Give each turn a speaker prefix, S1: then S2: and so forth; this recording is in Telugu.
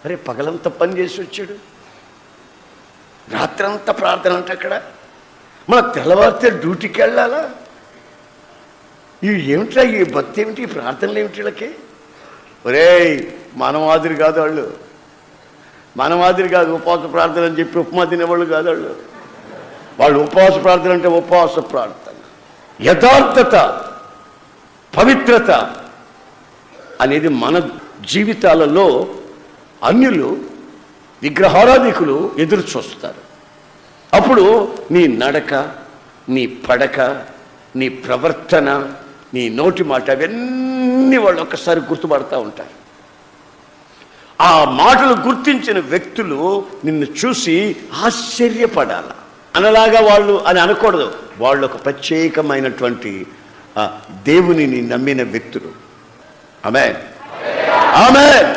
S1: అరే పగలంతా పని చేసి వచ్చాడు, రాత్రంతా ప్రార్థన అంటే అక్కడ, మన తెల్లవారితే డ్యూటీకి వెళ్ళాలా? ఇవి ఏమిట్రా, ఈ భక్తి ఏమిటి, ఈ ప్రార్థనలు ఏమిటి వీళ్ళకి? ఒరేయ్ మన మాదిరి కాదు వాళ్ళు, మన మాదిరి కాదు. ఉపవాస ప్రార్థన అని చెప్పి ఉప్మా తినేవాళ్ళు కాదు వాళ్ళు. వాళ్ళు ఉపవాస ప్రార్థన అంటే ఉపవాస ప్రార్థన, యథార్థత, పవిత్రత అనేది మన జీవితాలలో అన్యులు, విగ్రహారాధికులు ఎదురు చూస్తారు. అప్పుడు నీ నడక, నీ పడక, నీ ప్రవర్తన, నీ నోటి మాట, అవన్నీ వాళ్ళు ఒక్కసారి గుర్తుపడతా ఉంటారు. ఆ మాటలు గుర్తించిన వ్యక్తులు నిన్ను చూసి ఆశ్చర్యపడాల. అనలాగా వాళ్ళు అని అనకూడదు, వాళ్ళు ఒక ప్రత్యేకమైనటువంటి దేవునిని నమ్మిన వ్యక్తులు. ఆమేన్, ఆమేన్.